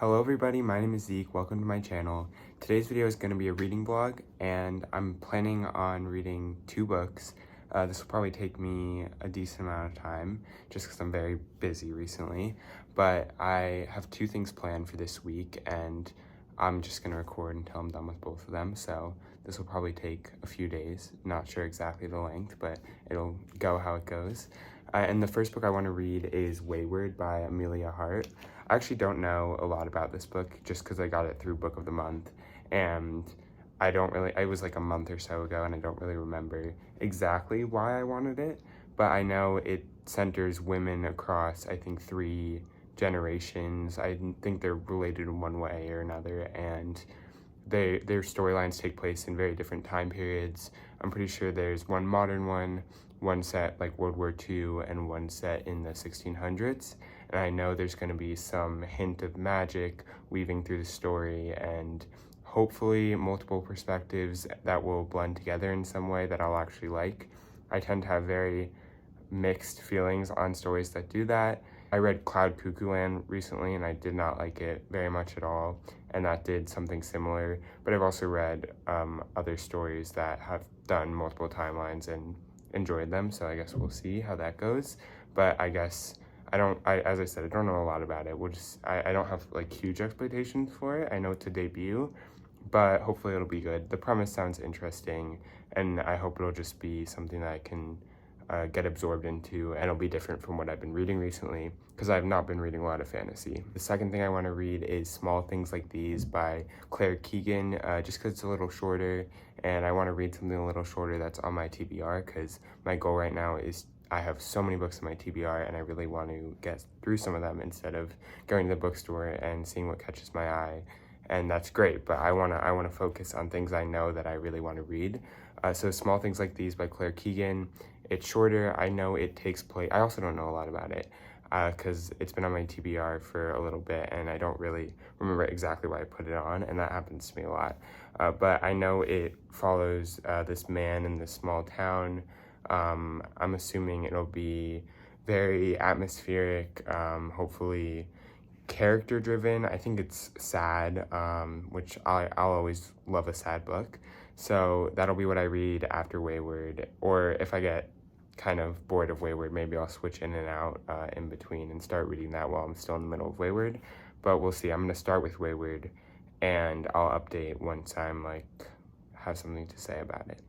Hello everybody, my name is Zeke, welcome to my channel. Today's video is going to be a reading vlog, and I'm planning on reading 2 books. This will probably take me a decent amount of time, just because I'm very busy recently, but I have 2 things planned for this week, and I'm just going to record until I'm done with both of them, so this will probably take a few days. Not sure exactly the length, but it'll go how it goes. And the first book I want to read is Wayward by Amelia Hart. I actually don't know a lot about this book just because I got it through Book of the Month, and it was like a month or so ago, and I don't really remember exactly why I wanted it, but I know it centers women across, I think, 3 generations. I think they're related in one way or another, and their storylines take place in very different time periods. I'm pretty sure there's one modern one set like World War II, and one set in the 1600s. And I know there's going to be some hint of magic weaving through the story, and hopefully multiple perspectives that will blend together in some way that I'll actually like. I tend to have very mixed feelings on stories that do that. I read Cloud Cuckoo Land recently, and I did not like it very much at all, and that did something similar. But I've also read other stories that have done multiple timelines and enjoyed them, so I guess we'll see how that goes. But I guess as I said, I don't know a lot about it. I don't have like huge expectations for it. I know it's a debut, but hopefully it'll be good. The premise sounds interesting, and I hope it'll just be something that I can get absorbed into, and it'll be different from what I've been reading recently, because I've not been reading a lot of fantasy. The second thing I want to read is Small Things Like These by Claire Keegan, just because it's a little shorter, and I want to read something a little shorter that's on my TBR, because my goal right now is I have so many books in my TBR, and I really want to get through some of them instead of going to the bookstore and seeing what catches my eye. And that's great, but I wanna focus on things I know that I really want to read. So Small Things Like These by Claire Keegan. It's shorter. I know it takes place. I also don't know a lot about it because it's been on my TBR for a little bit, and I don't really remember exactly why I put it on, and that happens to me a lot. But I know it follows this man in this small town. I'm assuming it'll be very atmospheric, hopefully character driven. I think it's sad, which I'll always love a sad book. So that'll be what I read after Wayward, or if I get kind of bored of Wayward, maybe I'll switch in and out in between and start reading that while I'm still in the middle of Wayward. But we'll see. I'm going to start with Wayward, and I'll update once I'm have something to say about it.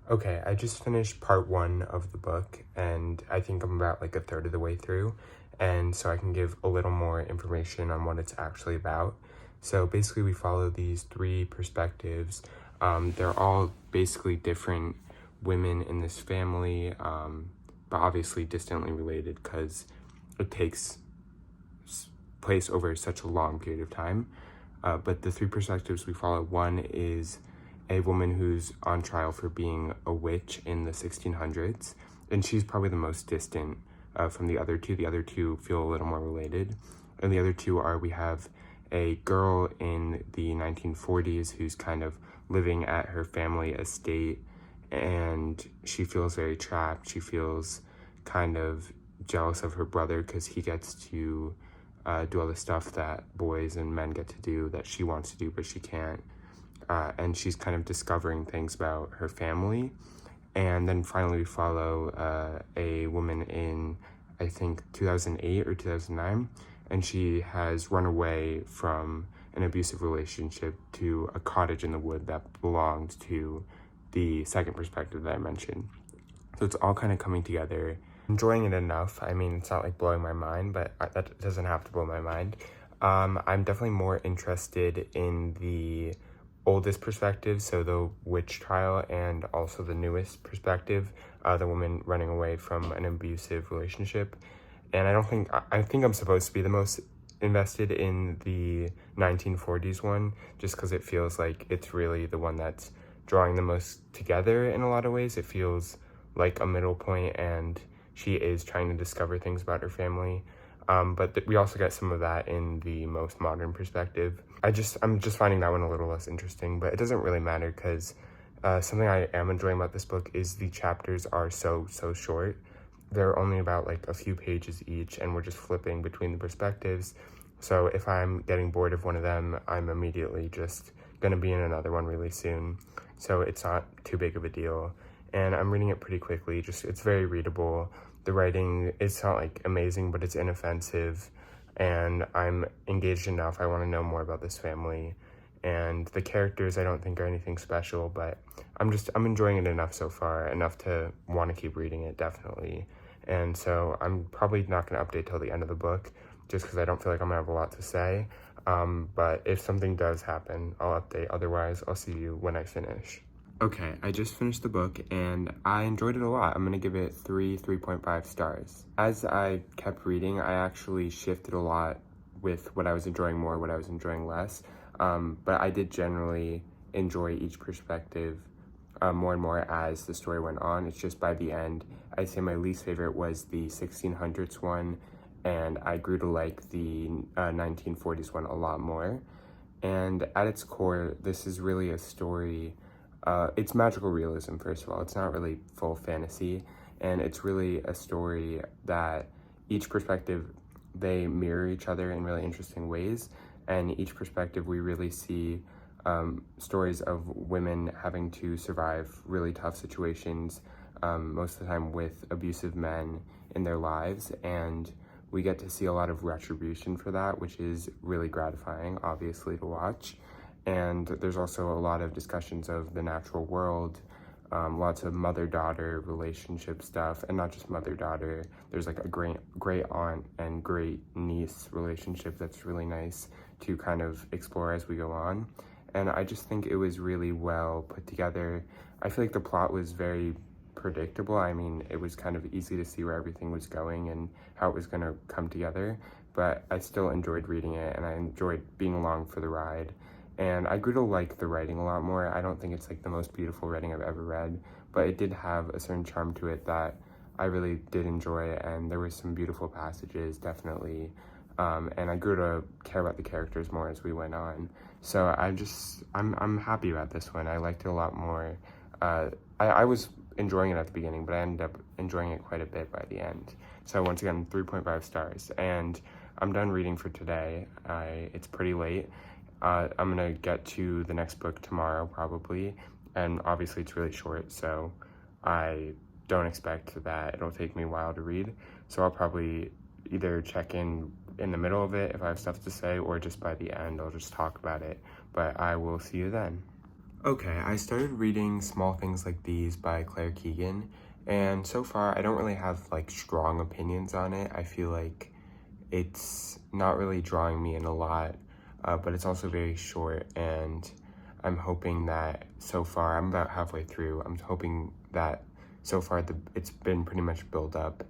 Okay, I just finished part 1 of the book, and I think I'm about like a third of the way through, and so I can give a little more information on what it's actually about. So basically we follow these 3 perspectives. They're all basically different women in this family, but obviously distantly related because it takes place over such a long period of time. But the 3 perspectives we follow, one is a woman who's on trial for being a witch in the 1600s, and she's probably the most distant from the other 2. The other 2 feel a little more related, and the other 2 are, we have a girl in the 1940s who's kind of living at her family estate, and she feels very trapped. She feels kind of jealous of her brother because he gets to do all the stuff that boys and men get to do that she wants to do, but she can't. And she's kind of discovering things about her family. And then finally we follow a woman in, I think, 2008 or 2009, and she has run away from an abusive relationship to a cottage in the wood that belonged to the second perspective that I mentioned. So it's all kind of coming together. Enjoying it enough. I mean, it's not like blowing my mind, but that doesn't have to blow my mind. I'm definitely more interested in the oldest perspective, so the witch trial, and also the newest perspective, the woman running away from an abusive relationship. And I think I'm supposed to be the most invested in the 1940s one, just because it feels like it's really the one that's drawing the most together in a lot of ways. It feels like a middle point, and she is trying to discover things about her family. But we also get some of that in the most modern perspective. I'm just finding that one a little less interesting, but it doesn't really matter because something I am enjoying about this book is the chapters are so short. They're only about like a few pages each, and we're just flipping between the perspectives. So if I'm getting bored of one of them, I'm immediately just gonna be in another one really soon. So it's not too big of a deal. And I'm reading it pretty quickly, just it's very readable. The writing, it's not like amazing, but it's inoffensive. And I'm engaged enough. I want to know more about this family. And the characters I don't think are anything special, but I'm enjoying it enough so far, enough to want to keep reading it, definitely. And so I'm probably not going to update till the end of the book, just because I don't feel like I'm going to have a lot to say. But if something does happen, I'll update. Otherwise, I'll see you when I finish. Okay, I just finished the book and I enjoyed it a lot. I'm gonna give it 3.5 stars. As I kept reading, I actually shifted a lot with what I was enjoying more, what I was enjoying less. But I did generally enjoy each perspective more and more as the story went on. It's just by the end, I'd say my least favorite was the 1600s one, and I grew to like the 1940s one a lot more. And at its core, this is really a story. It's magical realism, first of all. It's not really full fantasy, and it's really a story that each perspective, they mirror each other in really interesting ways. And each perspective, we really see stories of women having to survive really tough situations, most of the time with abusive men in their lives. And we get to see a lot of retribution for that, which is really gratifying, obviously, to watch. And there's also a lot of discussions of the natural world, lots of mother-daughter relationship stuff, and not just mother-daughter. There's like a great aunt and great niece relationship that's really nice to kind of explore as we go on. And I just think it was really well put together. I feel like the plot was very predictable. I mean, it was kind of easy to see where everything was going and how it was going to come together, but I still enjoyed reading it and I enjoyed being along for the ride. And I grew to like the writing a lot more. I don't think it's like the most beautiful writing I've ever read, but it did have a certain charm to it that I really did enjoy, and there were some beautiful passages, definitely. And I grew to care about the characters more as we went on. So I'm happy about this one. I liked it a lot more. I was enjoying it at the beginning, but I ended up enjoying it quite a bit by the end. So once again, 3.5 stars. And I'm done reading for today. It's pretty late. I'm gonna get to the next book tomorrow, probably. And obviously it's really short, so I don't expect that it'll take me a while to read. So I'll probably either check in the middle of it if I have stuff to say, or just by the end, I'll just talk about it. But I will see you then. Okay, I started reading Small Things Like These by Claire Keegan, and so far I don't really have like strong opinions on it. I feel like it's not really drawing me in a lot, but it's also very short, and I'm hoping that so far, I'm about halfway through, I'm hoping that so far it's been pretty much built up,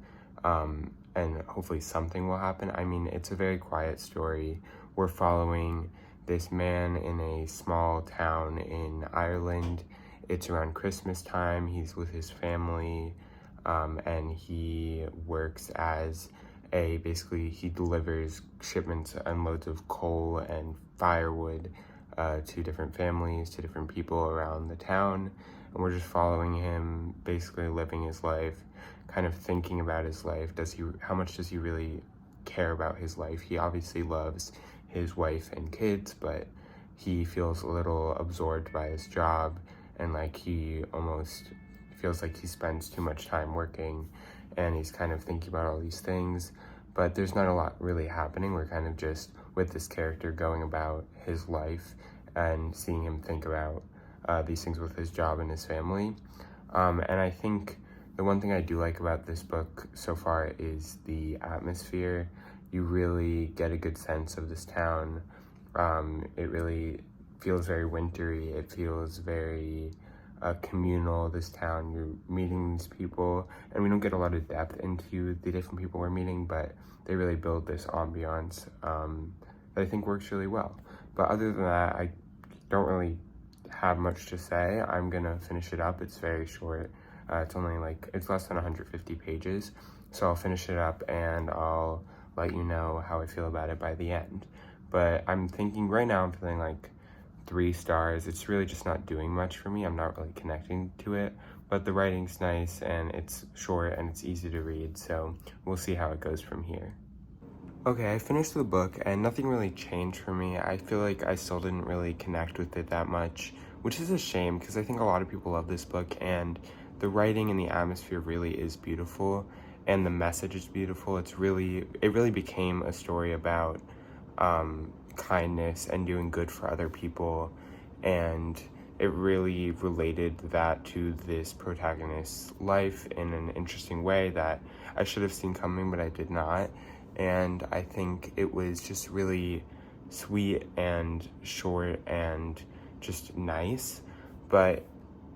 and hopefully something will happen. I mean, it's a very quiet story. We're following this man in a small town in Ireland. It's around Christmas time. He's with his family, and he works as basically he delivers shipments and loads of coal and firewood to different families, to different people around the town. And we're just following him, basically living his life, kind of thinking about his life. How much does he really care about his life? He obviously loves his wife and kids, but he feels a little absorbed by his job, and like he almost feels like he spends too much time working, and he's kind of thinking about all these things, but there's not a lot really happening. We're kind of just with this character going about his life and seeing him think about these things with his job and his family. And I think the one thing I do like about this book so far is the atmosphere. You really get a good sense of this town. It really feels very wintry. It feels very communal, this town. You're meeting these people, and we don't get a lot of depth into the different people we're meeting, but they really build this ambiance that I think works really well. But other than that, I don't really have much to say. I'm gonna finish it up. It's very short. It's less than 150 pages. So I'll finish it up and I'll let you know how I feel about it by the end. But I'm feeling like 3 stars. It's really just not doing much for me. I'm not really connecting to it, but the writing's nice and it's short and it's easy to read. So we'll see how it goes from here. Okay, I finished the book and nothing really changed for me. I feel like I still didn't really connect with it that much, which is a shame because I think a lot of people love this book and the writing and the atmosphere really is beautiful and the message is beautiful. It really became a story about kindness and doing good for other people, and it really related that to this protagonist's life in an interesting way that I should have seen coming, but I did not. And I think it was just really sweet and short and just nice, but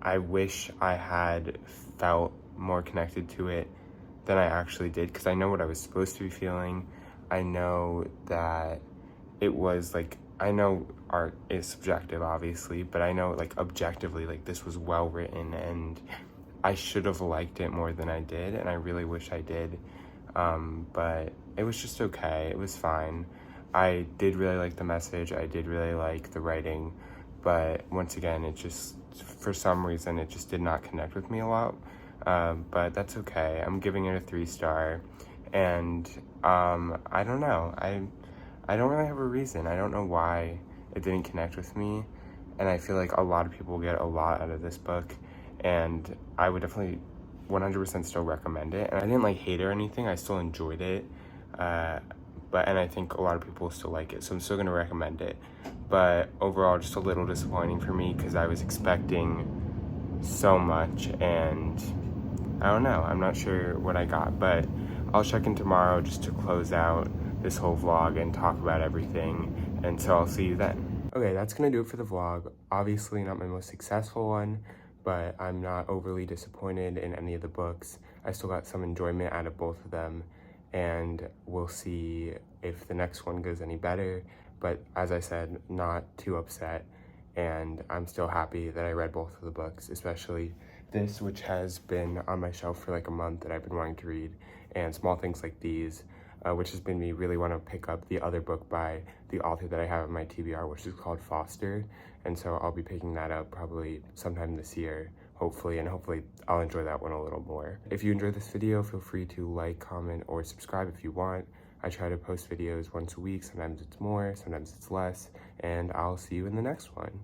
I wish I had felt more connected to it than I actually did, because I know what I was supposed to be feeling. I know that it was like, I know art is subjective obviously, but I know like objectively like this was well written and I should have liked it more than I did, and I really wish I did. But it was just okay. It was fine. I did really like the message. I did really like the writing, but once again, it just, for some reason, it just did not connect with me a lot. But that's okay. I'm giving it a 3-star, and I don't know. I don't really have a reason. I don't know why it didn't connect with me, and I feel like a lot of people get a lot out of this book, and I would definitely 100% still recommend it. And I didn't like hate it or anything. I still enjoyed it, and I think a lot of people still like it, so I'm still gonna recommend it. But overall, just a little disappointing for me because I was expecting so much, and I don't know. I'm not sure what I got, but I'll check in tomorrow just to close out this whole vlog and talk about everything, and so I'll see you then. Okay, that's gonna do it for the vlog. Obviously not my most successful one, but I'm not overly disappointed in any of the books. I still got some enjoyment out of both of them, and we'll see if the next one goes any better. But as I said, not too upset, and I'm still happy that I read both of the books, especially this, which has been on my shelf for like a month that I've been wanting to read, and Small Things Like These, which has made me really want to pick up the other book by the author that I have in my TBR, which is called Foster. And so I'll be picking that up probably sometime this year, hopefully, and hopefully I'll enjoy that one a little more. If you enjoyed this video, feel free to like, comment, or subscribe if you want. I try to post videos once a week. Sometimes it's more, sometimes it's less, and I'll see you in the next one.